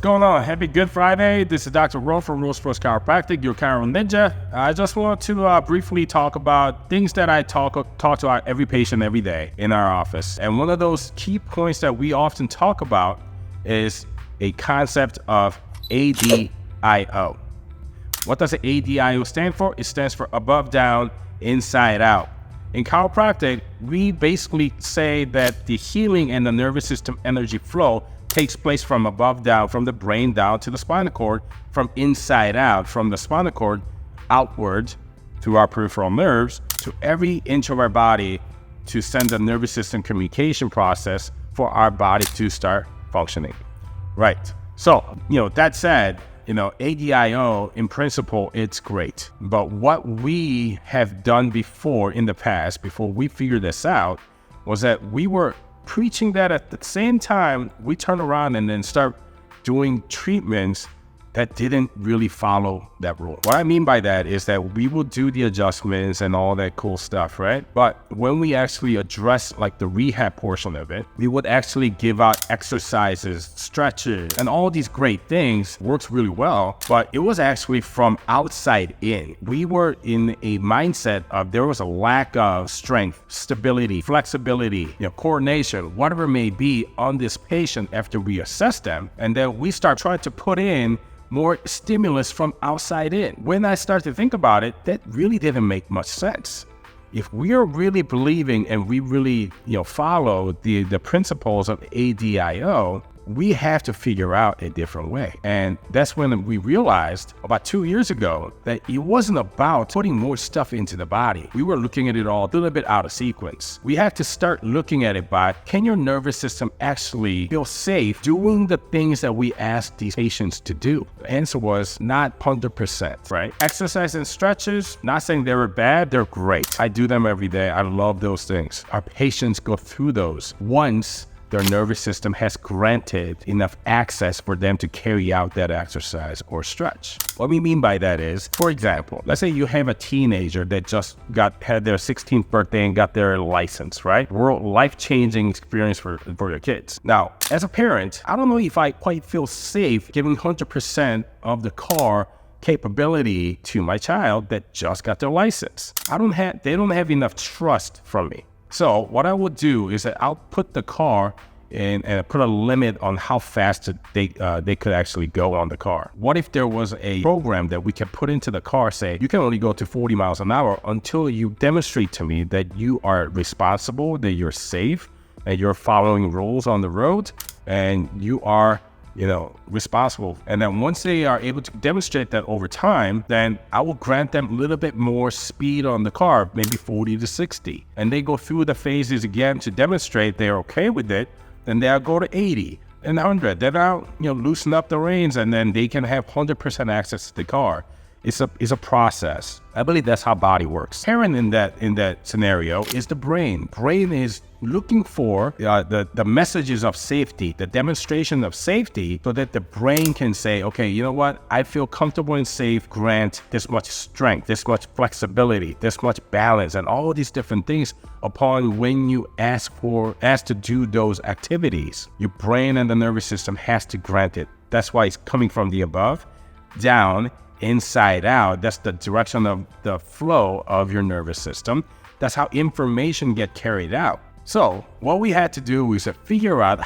going on? Happy Good Friday. This is Dr. Ro from Rose First Chiropractic, your Chiro Ninja. I just want to briefly talk about things that I talk to every patient every day in our office. And one of those key points that we often talk about is a concept of ADIO. What does ADIO stand for? It stands for above, down, inside out. In chiropractic, we basically say that the healing and the nervous system energy flow takes place from above down, from the brain down to the spinal cord, from inside out, from the spinal cord outward through our peripheral nerves to every inch of our body to send the nervous system communication process for our body to start functioning. Right. So, that said, ADIO in principle, it's great. But what we have done before in the past, before we figured this out, was that we were preaching that at the same time we turn around and then start doing treatments that didn't really follow that rule. What I mean by that is that we will do the adjustments and all that cool stuff, right? But when we actually address like the rehab portion of it, we would actually give out exercises, stretches, and all these great things. Works really well, but it was actually from outside in. We were in a mindset of there was a lack of strength, stability, flexibility, coordination, whatever it may be on this patient after we assess them. And then we start trying to put in more stimulus from outside in. When I start to think about it, that really didn't make much sense. If we are really believing and we really, follow the principles of ADIO, we have to figure out a different way. And that's when we realized about 2 years ago that it wasn't about putting more stuff into the body. We were looking at it all a little bit out of sequence. We have to start looking at it by, can your nervous system actually feel safe doing the things that we ask these patients to do? The answer was not 100%, right? Exercise and stretches, not saying they were bad, they're great. I do them every day. I love those things. Our patients go through those once their nervous system has granted enough access for them to carry out that exercise or stretch. What we mean by that is, for example, let's say you have a teenager that just had their 16th birthday and got their license, right? Life-changing experience for your kids. Now, as a parent, I don't know if I quite feel safe giving 100% of the car capability to my child that just got their license. They don't have enough trust from me. So what I would do is that I'll put the car in and put a limit on how fast they could actually go on the car. What if there was a program that we can put into the car, say, you can only go to 40 miles an hour until you demonstrate to me that you are responsible, that you're safe, and you're following rules on the road, and you are responsible. And then once they are able to demonstrate that over time, then I will grant them a little bit more speed on the car, maybe 40 to 60. And they go through the phases again to demonstrate they're okay with it. Then they'll go to 80 and 100. Then I'll loosen up the reins, and then they can have 100% access to the car. It's a process. I believe that's how body works. Parent in that scenario is the brain. Brain is looking for the messages of safety, the demonstration of safety, so that the brain can say, okay, you know what? I feel comfortable and safe. Grant this much strength, this much flexibility, this much balance, and all these different things upon when you ask to do those activities. Your brain and the nervous system has to grant it. That's why it's coming from the above, down, inside out. That's the direction of the flow of your nervous system. That's how information get carried out. So what we had to do was to figure out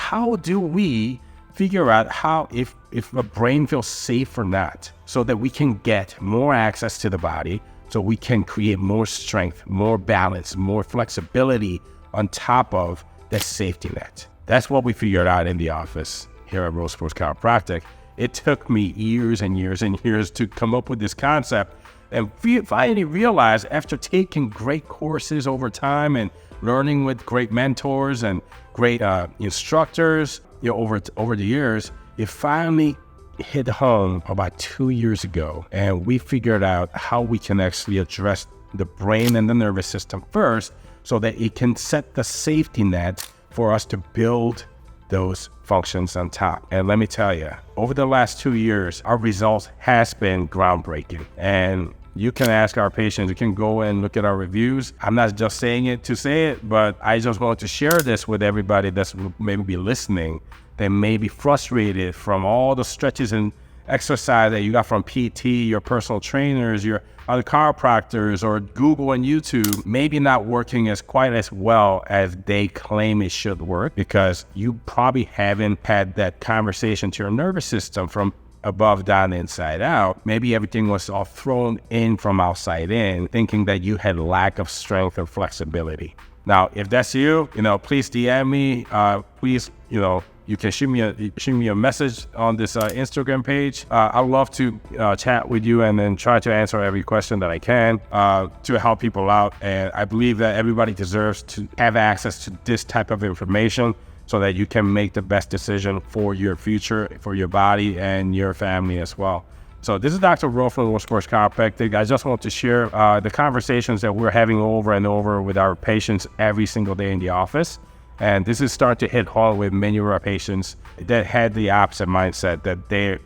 if a brain feels safe or not, so that we can get more access to the body, so we can create more strength, more balance, more flexibility on top of that safety net. That's what we figured out in the office here at Rose Sports Chiropractic. It took me years and years and years to come up with this concept, and finally realized after taking great courses over time and learning with great mentors and great instructors, over the years, it finally hit home about 2 years ago, and we figured out how we can actually address the brain and the nervous system first, so that it can set the safety net for us to build those functions on top. And let me tell you, over the last 2 years, our results has been groundbreaking. And you can ask our patients, you can go and look at our reviews. I'm not just saying it to say it, but I just want to share this with everybody that's maybe be listening, that may be frustrated from all the stretches and exercise that you got from PT, your personal trainers, your other chiropractors, or Google and YouTube, maybe not working quite as well as they claim it should work, because you probably haven't had that conversation to your nervous system from above, down, inside out. Maybe everything was all thrown in from outside in, thinking that you had lack of strength or flexibility. Now, if that's you, please DM me. Please, you can shoot me a message on this Instagram page. I'd love to chat with you and then try to answer every question that I can to help people out. And I believe that everybody deserves to have access to this type of information so that you can make the best decision for your future, for your body and your family as well. So this is Dr. Ro from World Sports Chiropractic. I just want to share the conversations that we're having over and over with our patients every single day in the office. And this is starting to hit home with many of our patients that had the opposite mindset, that they,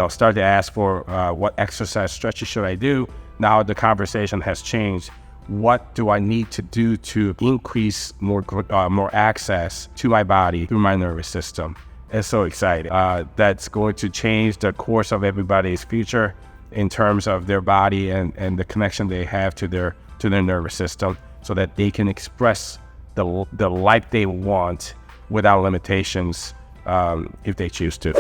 start to ask for what exercise stretches should I do. Now the conversation has changed. What do I need to do to increase more access to my body through my nervous system? It's so exciting. That's going to change the course of everybody's future in terms of their body and the connection they have to their nervous system, so that they can express the life they want without limitations if they choose to.